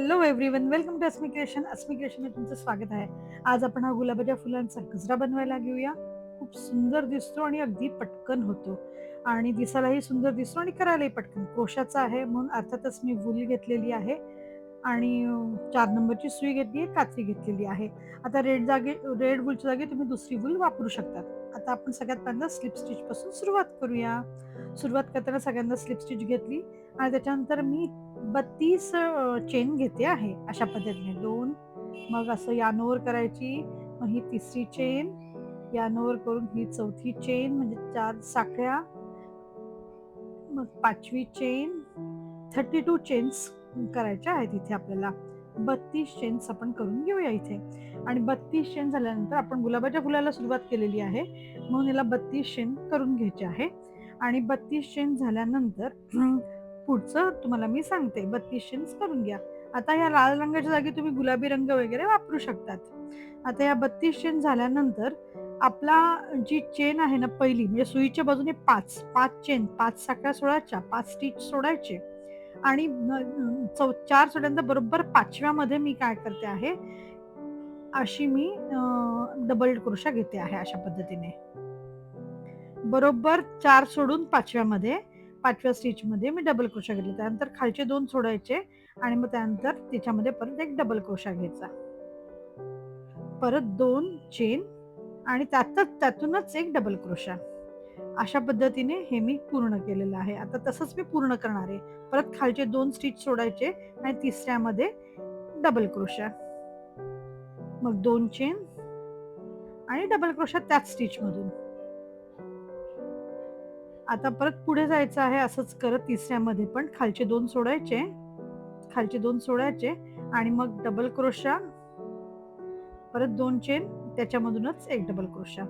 Hello everyone, welcome to Asmi creation. Asmi creation मध्ये तुमचं स्वागत आहे. आज आपण हा गुलाबाच्या फुलांचा गजरा बनवायला घेऊया. खूप सुंदर दिसतो आणि अगदी पटकन होतो आणि दिसायलाही सुंदर दिसतो आणि करायलाही पटकन. क्रोशाचा आहे म्हणून अर्थातच मी वूल घेतलेली आहे आणि 4 नंबरची सुई घेतली आहे, कात्री घेतलेली आहे. आता रेड वूलच्या जागी तुम्ही दुसरी वूल वापरू शकता. आता आपण सगळ्यात पहिल्यांदा स्लिप स्टिच पासून सुरुवात करूया. सुरुवात करताना सगळ्यांदा स्लिप स्टिच घेतली आणि त्याच्यानंतर मी 32 चेन घेते आहे. अशा पद्धतीने 2, मग असं यानोवर करायची, मग ही तिसरी चेन, यानोवर करून ही चौथी चेन म्हणजे 4 साखळ्या, मग 5वी चेन. 32 चेन्स करायच्या आहेत इथे आपल्याला. 32 चेन्स आपण करून घेऊया इथे. आणि 32 चेन झाल्यानंतर आपण गुलाबाच्या फुलाला सुरुवात केलेली आहे म्हणून याला 32 चेन करून घ्यायचे आहे. आणि 32 चेन झाल्यानंतर पुढचं तुम्हाला मी सांगते. 32 चेन्स करून घ्या. आता ह्या लाल रंगाच्या जागी तुम्ही गुलाबी रंग वगैरे वापरू शकतात. आता या 32 चेन झाल्यानंतर आपला जी चेन आहे ना पहिली, म्हणजे सुईच्या बाजूने 5 चेन, 5 साखळ्या सोडायच्या, 5 स्टिच सोडायचे आणि 4 सोडल्यानंतर बरोबर 5व्या मध्ये मी काय करते आहे, अशी मी डबल क्रोशा घेते आहे. अशा पद्धतीने बरोबर 4 सोडून 5व्या स्टिच मध्ये मी डबल क्रोशा घेतला. त्यानंतर खालचे 2 सोडायचे आणि मग त्यानंतर त्याच्यामध्ये परत एक डबल क्रोशा घ्यायचा, परत 2 चेन आणि त्यातूनच एक डबल क्रोशा. अशा पद्धतीने हे मी पूर्ण केलेलं आहे. आता तसंच मी पूर्ण करणार आहे. परत खालचे 2 स्टिच सोडायचे आणि तिसऱ्यामध्ये डबल क्रोशा, मग 2 चेन आणि डबल क्रोशा त्याच स्टिच मधून. आता परत पुढे जायचं आहे. असंच करत तिसऱ्यामध्ये पण खालचे 2 सोडायचे, आणि मग डबल क्रोशा, परत 2 चेन, त्याच्यामधूनच एक डबल क्रोशा.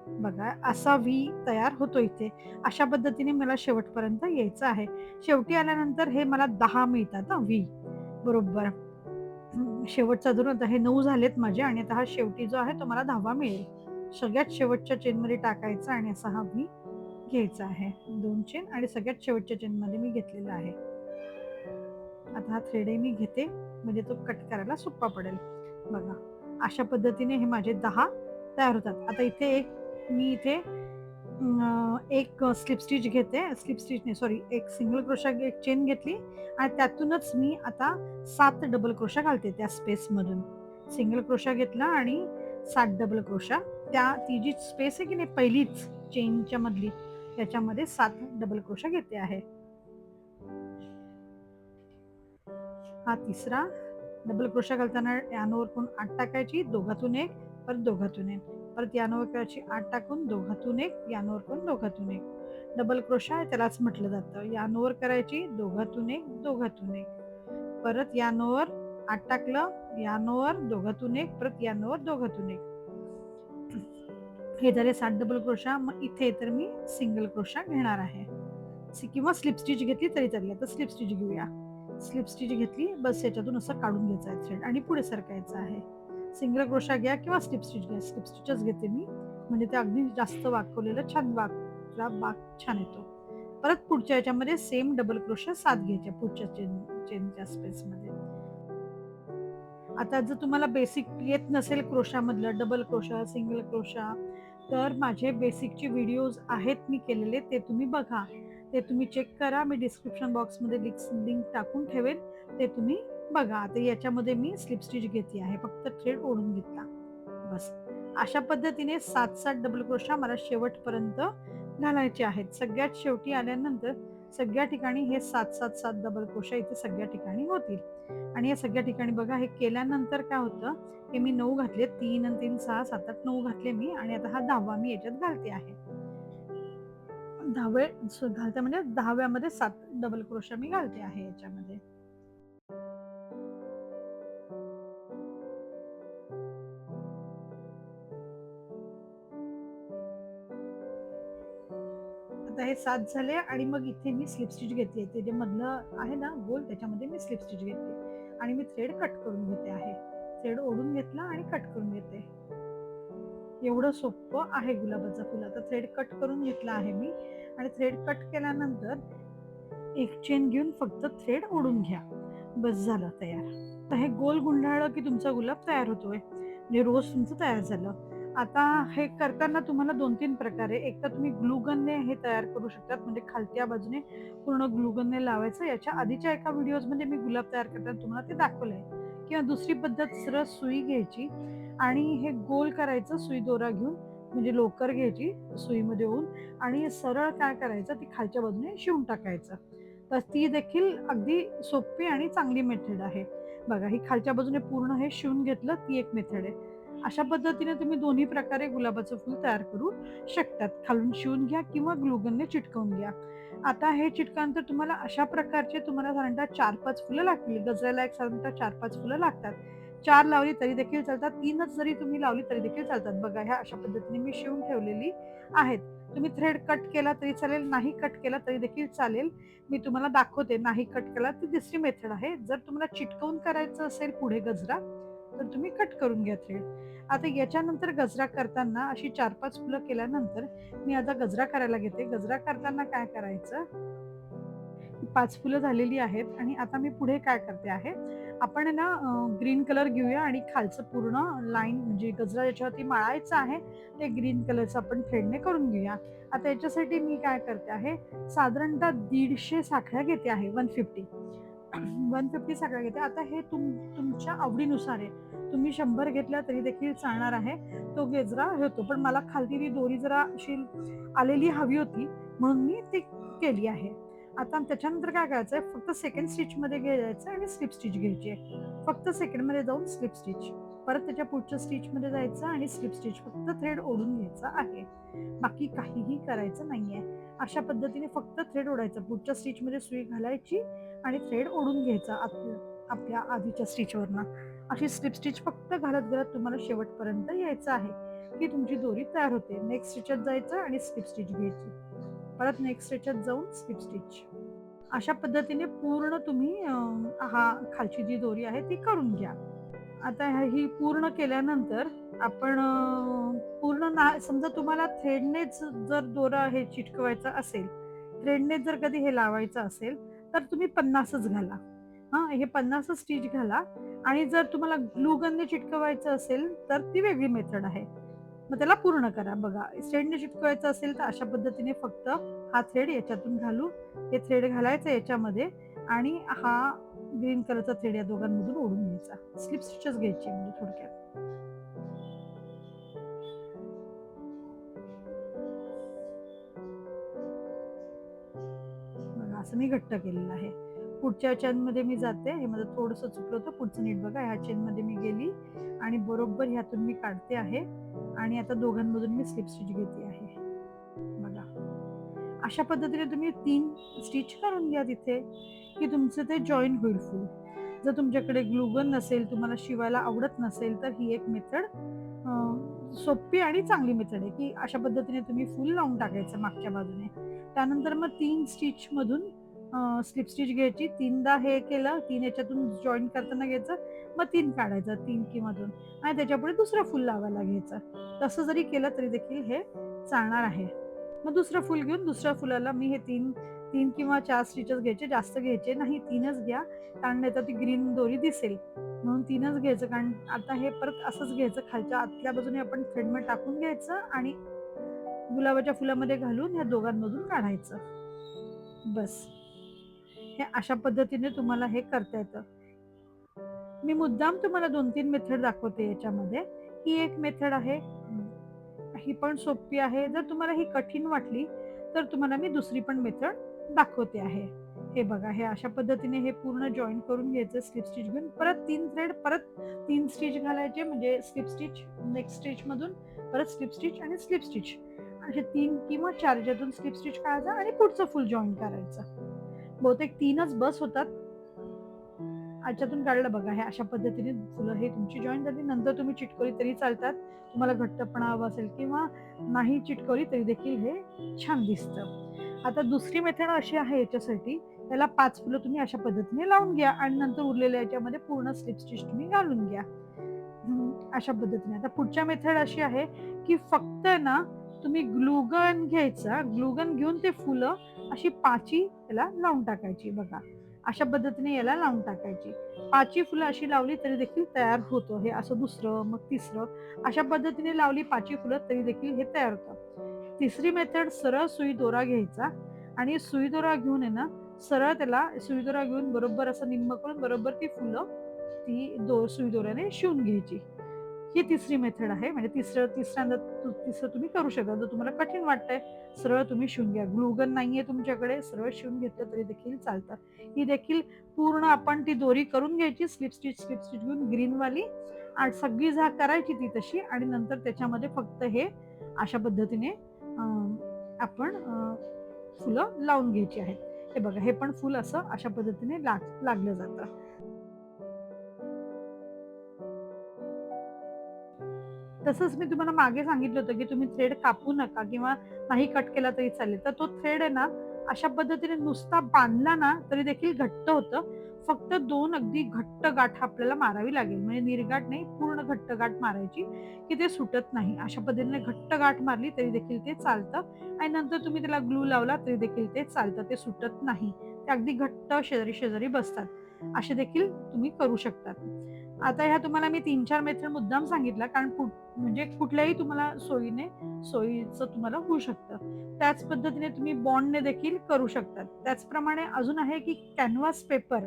बघा असा व्ही तयार होतो इथे. अशा पद्धतीने मला शेवटपर्यंत यायचं आहे. शेवटी आल्यानंतर हे मला 10 मिळतात व्ही बरोबर. शेवटचा जो आता हे 9 झालेत माझे आणि आता हा शेवटी जो आहे तो मला 10वा मिळेल. सगळ्यात शेवटच्या चेन मध्ये टाकायचा आणि असा हा व्ही घ्यायचा आहे. 2 चेन आणि सगळ्यात शेवटच्या चेन मध्ये मी घेतलेला आहे. आता हा थ्रेडही मी घेते म्हणजे तो कट करायला सोपा पडेल. बघा अशा पद्धतीने हे माझे 10 तयार होतात. आता मी इथे एक स्लिप स्टिच घेते, एक सिंगल क्रोशा चेन घेतली आणि त्यातूनच मी आता 7 डबल क्रोशा घालते. त्या स्पेस मधून सिंगल क्रोशा घेतला आणि 7 डबल क्रोशा, ती जी स्पेस आहे की नाही पहिलीच चेनच्या मधली, त्याच्यामध्ये 7 डबल क्रोशा घेते आहे. हा तिसरा डबल क्रोशा घालताना यानोवर करून 8 टाकायची, दोघातून एक, परत दोघातून एक, परत यानोवर करायची 8 टाकून दोघातून एक, यानोवर करून दोघातून एक. डबल क्रोशा आहे त्यालाच म्हटलं जातं. यानोवर करायची, दोघातून एक, दोघातून एक, परत यानोवर 8 टाकलं, यानोवर दोघातून एक, परत यानोवर दोघातून एक. हे झाले 7 डबल क्रोशा. मग इथे तर मी सिंगल क्रोशा घेणार आहे किंवा स्लिप स्टिच घेतली तरी चालेल. आता स्लिप स्टिच घेऊया. स्लिप स्टिच घेतली, बस याच्यातून असं काढून घ्यायचं आहे थ्रेड आणि पुढे सरकायचं आहे. सिंगल क्रोशा घ्या किंवा स्लिप स्टिच घ्या. स्लिप स्टिचच घेते मी म्हणजे ते अगदी जास्त वाकवलेलं छान वाक छान येतो. परत पुढच्या याच्यामध्ये सेम डबल क्रोशा 7 घ्यायच्या पुढच्या चेनच्या स्पेस मध्ये. आता जर तुम्हाला बेसिक येत नसेल क्रोशामधलं, डबल क्रोशा, सिंगल क्रोशा, तर माझे बेसिकचे व्हिडिओज आहेत मी केलेले, ते तुम्ही बघा, ते तुम्ही चेक करा. मी डिस्क्रिप्शन बॉक्समध्ये लिंक टाकून ठेवेन, ते तुम्ही बघा. आता याच्यामध्ये मी स्लिप स्टिच घेतली आहे, फक्त थ्रेड ओढून घेतला बस. अशा पद्धतीने 7-7 डबल क्रोशा मला शेवटपर्यंत घालायचे आहेत. सगळ्यात शेवटी आल्यानंतर सगळ्या ठिकाणी हे 7-7 डबल क्रोशा इथे सगळ्या ठिकाणी होतील. आणि या सगळ्या ठिकाणी बघा हे केल्यानंतर काय होतं, हे मी 9 घातले, 3 आणि 3 6 7 8 9 घातले मी आणि आता हा 10वा मी याच्यात घालते आहे. 10वे घालते म्हणजे 10व्यामध्ये 7 डबल क्रोशा मी घालते आहे याच्यामध्ये. आता हे 7 झाले आणि मग इथे मी स्लिप स्टिच घेते. ते जे मधलं आहे ना गोल, त्याच्यामध्ये मी स्लिप स्टिच घेते आणि मी थ्रेड कट करून घेते आहे. थ्रेड ओढून घेतला आणि कट करून घेते. एवढं सोपं आहे गुलाबाचं फुल. आता थ्रेड कट करून घेतला आहे मी आणि थ्रेड कट केल्यानंतर एक चेन घेऊन फक्त थ्रेड ओढून घ्या. बस झालं तयार. तर हे गोल गुंडाळलं की तुमचा गुलाब तयार होतोय. म्हणजे रोज तुमचं तयार झालं. आता हे करताना तुम्हाला 2-3 प्रकारे, एक तर तुम्ही ग्लू गनने हे तयार करू शकतात. म्हणजे खालच्या बाजूने पूर्ण ग्लू गनने लावायचं. याच्या आधीच्या एका व्हिडिओजमध्ये मी गुलाब तयार करताना तुम्हाला ते दाखवलंय. किंवा दुसरी पद्धत, सरळ सुई घ्यायची आणि हे गोल करायचं सुई दोरा घेऊन, म्हणजे लोकर घ्यायची सुईमध्ये ओवून आणि सरळ काय करायचं, ती खालच्या बाजूने शिवून टाकायचं. तर ती देखील अगदी सोपी आणि चांगली मेथड आहे. बघा, ही खालच्या बाजूने पूर्ण हे शिवून घेतलं, ती एक मेथड आहे. अशा पद्धतीने तुम्ही दोन्ही प्रकारे गुलाबाचं फूल तयार करू शकतात. खालून शिवून घ्या किंवा ग्लू गनने चिटकवून घ्या. आता हे चिटकल्यानंतर तुम्हाला अशा प्रकारचे तुम्हाला साधारणतः 4-5 फुलं लागतील. गजऱ्याला एक साधारणतः 4-5 फुलं लागतात. 4 लावली तरी देखील चालतात. 3च जरी तुम्ही लावली तरी देखील चालतात. बघा, ह्या अशा पद्धतीने मी शिवून ठेवलेली आहेत. तुम्ही थ्रेड कट केला तरी चालेल, नाही कट केला तरी देखील चालेल. मी तुम्हाला दाखवते. नाही कट केला ती दुसरी मेथड आहे. जर तुम्हाला चिटकवून करायचं असेल पुढे गजरा, तर तुम्ही कट करून घ्या थ्रेड. आता याच्यानंतर गजरा करताना अशी 4-5 फुलं केल्यानंतर मी आता गजरा करायला घेते. गजरा करताना काय करायचं, 5 फुलं झालेली आहेत आणि आता मी पुढे काय करते आहे, आपण आहे ना ग्रीन कलर घेऊया आणि खालचं पूर्ण लाईन, म्हणजे गजरा ज्याच्यावरती माळायचं आहे ते ग्रीन कलरचं आपण थ्रेडने करून घेऊया. आता याच्यासाठी मी काय करते आहे, साधारणतः 150 साखळ्या घेते आहे, 150. 150 साखळ्या घेते. आता हे तुमच्या आवडीनुसार आहे. तुम्ही 100 घेतल्या तरी देखील चालणार आहे. तो गजरा होतो. पण मला खालती ती दोरी जरा अशी आलेली हवी होती, म्हणून मी ती केली आहे. आता त्याच्यानंतर काय करायचंय, फक्त सेकंड स्टिचमध्ये घ्यायचं आणि स्लिप स्टिच घ्यायची आहे. फक्त सेकंडमध्ये जाऊन स्लिप स्टिच. परत त्याच्या पुढच्या स्टिचमध्ये जायचं आणि स्लिप स्टिच. फक्त थ्रेड ओढून घ्यायचा आहे. बाकी काहीही करायचं नाहीये. अशा पद्धतीने फक्त थ्रेड ओढायचा. पुढच्या स्टिचमध्ये सुई घालायची आणि थ्रेड ओढून घ्यायचा आपल्या आधीच्या स्टिचवरनं. अशी स्लिप स्टिच फक्त घालत घालत तुम्हाला शेवटपर्यंत यायचं आहे की तुमची दोरी तयार होते. नेक्स्ट स्टिचत जायचं आणि स्लिप स्टिच घ्यायची. परत नेक्स्ट स्टिचत जाऊन स्लिप स्टिच. अशा पद्धतीने पूर्ण तुम्ही हा खालची जी दोरी आहे ती करून घ्या. आता ही पूर्ण केल्यानंतर आपण पूर्ण समजा तुम्हाला थ्रेडनेच जर दोरा हे चिटकवायचा असेल, थ्रेडनेच जर कधी हे लावायचं असेल, तर तुम्ही 50च घाला. हां, हे 50च स्टिच घाला आणि जर तुम्हाला ग्लू गनने चिटकवायचं असेल, तर ती वेगळी मेथड आहे. मग त्याला पूर्ण करा. बघा, थ्रेडने चिटकवायचं असेल तर अशा पद्धतीने फक्त हा थ्रेड याच्यातून घालू, हे थ्रेड घालायचं याच्यामध्ये आणि हा ग्रीन कलरचा थ्रेड या दोघांमधून ओढून घ्यायचा. स्लिप स्टिचच घ्यायची म्हणजे थोडक्यात. बघा, असं मी घट्ट केलेलं आहे. पुढच्या चेनमध्ये मी जाते. हे माझं थोडंसं चुकलं होतं. पुढचं नीट बघा. ह्या चेनमध्ये मी गेली आणि बरोबर ह्यातून मी काढते आहे आणि आता दोघांमधून मी स्लिप स्टिच घेते आहे. बघा, अशा पद्धतीने तुम्ही 3 स्टिच करून घ्या तिथे, की तुमचं ते जॉईन होईल फुल. जर तुमच्याकडे ग्लू गन नसेल, तुम्हाला शिवायला आवडत नसेल, तर ही एक मेथड सोपी आणि चांगली मेथड आहे, की अशा पद्धतीने तुम्ही फुल लावून टाकायचं मागच्या बाजूने. त्यानंतर मग 3 स्टिचमधून स्लिप स्टिच घ्यायची. 3दा हे केलं, 3 याच्यातून जॉइन करताना घ्यायचं, मग 3 काढायचं 3 किंवा 2 आणि त्याच्यापुढे दुसरं फुल लावायला घ्यायचं. तसं जरी केलं तरी देखील हे चालणार आहे. मग दुसरं फुल घेऊन दुसऱ्या फुलाला मी हे 3 किंवा 4 स्टिचेस घ्यायचे, जास्त घ्यायचे नाही, 3च घ्या. कारण नाहीतर ती ग्रीन दोरी दिसेल. म्हणून 3च घ्यायचं. कारण आता हे परत असंच घ्यायचं, खालच्या आतल्या बाजूने आपण थ्रेडमध्ये टाकून घ्यायचं आणि गुलाबाच्या फुलामध्ये घालून ह्या दोघांमधून काढायचं. बस. हे अशा पद्धतीने तुम्हाला हे करता येतं. मी मुद्दाम तुम्हाला 2-3 मेथड दाखवते याच्यामध्ये. ही एक मेथड आहे. ही पण सोपी आहे. जर तुम्हाला ही कठीण वाटली, तर तुम्हाला मी दुसरी पण मेथड दाखवते आहे. हे बघा, हे अशा पद्धतीने हे पूर्ण जॉइन करून घ्यायचं स्लिप स्टिच घेऊन. परत 3 थ्रेड, परत 3 स्टिच घालायचे, म्हणजे स्लिप स्टिच, नेक्स्ट स्टिचमधून परत स्लिप स्टिच आणि स्लिप स्टिच. असे 3 किंवा 4 ज्यातून स्लिप स्टिच काढायचा आणि पुढचं फुल जॉइन करायचं. बहुतेक 3च बस होतात. याच्यातून काढलं बघा. हे अशा पद्धतीने फुलं हे तुमची जॉईन झाली. नंतर तुम्ही चिटकवली तरी चालतात. तुम्हाला घट्टपणा हवा असेल किंवा नाही चिटकवली तरी देखील हे छान दिसतं. आता दुसरी मेथड अशी आहे याच्यासाठी, त्याला 5 फुलं तुम्ही अशा पद्धतीने लावून घ्या आणि नंतर उरलेल्या याच्यामध्ये पूर्ण स्लिप स्टिच तुम्ही घालून घ्या. अशा पद्धतीने. आता पुढच्या मेथड अशी आहे, की फक्त ना तुम्ही ग्लूगन घ्यायचा. ग्लूगन घेऊन ते फुलं अशी पाची त्याला लावून टाकायची. बघा, अशा पद्धतीने याला लावून टाकायची. 5ही फुलं अशी लावली तरी देखील तयार होतं. हे असं दुसरं, मग तिसरं अशा पद्धतीने लावली 5ही फुलं तरी देखील हे तयार होतं. तिसरी मेथड सरळ सुई दोरा घ्यायचा आणि सुई दोरा घेऊन आहे ना, सरळ त्याला सुई दोरा घेऊन बरोबर असं निम्म करून बरोबर ती फुलं सुई दोऱ्याने शिवून घ्यायची. ही तिसरी मेथड आहे. म्हणजे तिसरं तुम्ही करू शकता. जर तुम्हाला कठीण वाटतंय, सरळ तुम्ही शिवून घ्या. ग्लू नाहीये तुमच्याकडे, सरळ शिवून घेतलं तरी देखील चालतं. ही देखील पूर्ण आपण ती दोरी करून घ्यायची स्लिप स्टिच घेऊन ग्रीनवाली आणि सगळी झाक करायची ती तशी आणि नंतर त्याच्यामध्ये फक्त हे अशा पद्धतीने आपण फुलं लावून घ्यायची आहेत. हे बघा, हे पण फुल असं अशा पद्धतीने लागलं जातं. तसंच मी तुम्हाला मागे सांगितलं होतं, की तुम्ही थ्रेड कापू नका किंवा नाही कट केला तरी चालेल. तर तो थ्रेड आहे ना, अशा पद्धतीने नुसता बांधला ना, तरी देखील घट्ट होतं. फक्त 2 अगदी घट्ट गाठ आपल्याला मारावी लागेल. म्हणजे निर्गाठ नाही, पूर्ण घट्ट गाठ मारायची, की ते सुटत नाही. अशा पद्धतीने घट्ट गाठ मारली तरी देखील ते चालतं आणि नंतर तुम्ही त्याला ग्लू लावला तरी देखील ते चालतं. ते सुटत नाही. ते अगदी घट्ट शेजारी-शेजारी बसतात. असे देखील तुम्ही करू शकतात. आता ह्या तुम्हाला मी 3-4 मेथड मुद्दाम सांगितला कारण म्हणजे कुठल्याही तुम्हाला सोयीचं तुम्हाला होऊ शकतं. त्याच पद्धतीने तुम्ही बॉन्डने देखील करू शकतात. त्याचप्रमाणे अजून आहे की कॅनव्हास पेपर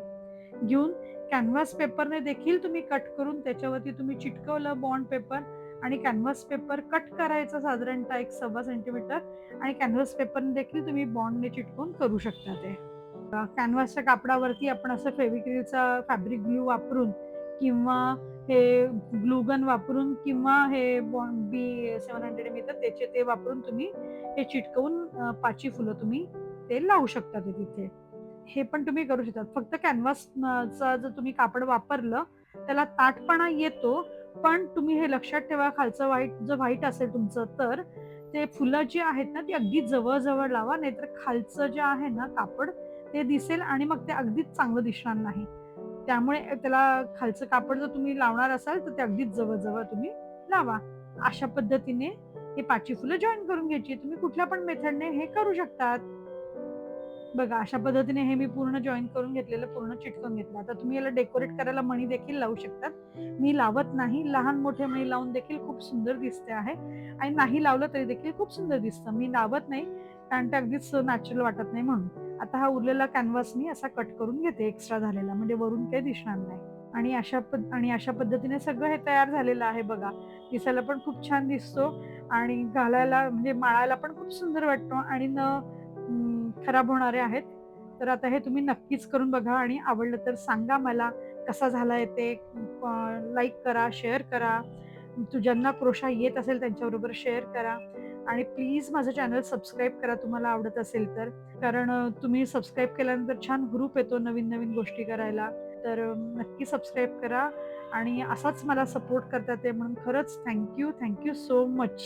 घेऊन कॅनव्हास पेपरने देखील तुम्ही कट करून त्याच्यावरती तुम्ही चिटकवलं बॉन्ड पेपर आणि कॅनव्हास पेपर कट करायचा साधारणतः 1 सेंटीमीटर आणि कॅनव्हास पेपरने देखील तुम्ही बॉन्डने चिटकवून करू शकता ते. कॅनव्हासच्या कापडावरती आपण असं फेविक्रिलचा फॅब्रिक ग्लू वापरून किंवा हे ग्लू गन वापरून किंवा हे बॉन्ड B700 मिळतात त्याचे ते वापरून तुम्ही हे चिटकवून 5ही फुलं तुम्ही ते लावू शकता ते तिथे. हे पण तुम्ही करू शकता. फक्त कॅनव्हासचा जर तुम्ही कापड वापरलं, त्याला ताठपणा येतो, पण तुम्ही हे लक्षात ठेवा खालचं व्हाईट असेल तुमचं तर ते फुलं जी आहेत ना, ती अगदी जवळ-जवळ लावा, नाहीतर खालचं जे आहे ना कापड ते दिसेल आणि मग ते अगदीच चांगलं दिसणार नाही. त्यामुळे त्याला खालचं कापड जर तुम्ही लावणार असाल, तर ते अगदीच जवळ-जवळ तुम्ही लावा. अशा पद्धतीने हे 5ही फुलं जॉइन करून घ्यायची. तुम्ही कुठल्या पण मेथडने हे करू शकतात. बघा अशा पद्धतीने हे मी पूर्ण जॉइन करून घेतलेलं पूर्ण चिटकवून घेतलं. आता तुम्ही याला डेकोरेट करायला मणी देखील लावू शकतात. मी लावत नाही. लहान-मोठे मणी लावून देखील खूप सुंदर दिसते आहे आणि नाही लावलं तरी देखील खूप सुंदर दिसतं. मी लावत नाही कारण ते अगदीच नॅचरल वाटत नाही म्हणून. आता हा उरलेला कॅनव्हास मी असा कट करून घेते एक्स्ट्रा झालेला म्हणजे वरून काही दिसणार नाही. आणि अशा पद्धतीने सगळं हे तयार झालेलं आहे बघा. दिसायला पण खूप छान दिसतो आणि घालायला म्हणजे माळायला पण खूप सुंदर वाटतो आणि खराब होणारे आहेत. तर आता हे तुम्ही नक्कीच करून बघा आणि आवडलं तर सांगा मला कसा झालाय ते. लाईक करा, शेअर करा. ज्यांना क्रोशा येत असेल त्यांच्याबरोबर शेअर करा आणि प्लीज माझं चॅनल सबस्क्राईब करा तुम्हाला आवडत असेल तर. कारण तुम्ही सबस्क्राईब केल्यानंतर छान हुरूप येतो नवीन-नवीन गोष्टी करायला. तर नक्की सबस्क्राईब करा आणि असाच मला सपोर्ट करता ते म्हणून खरंच थँक यू सो मच.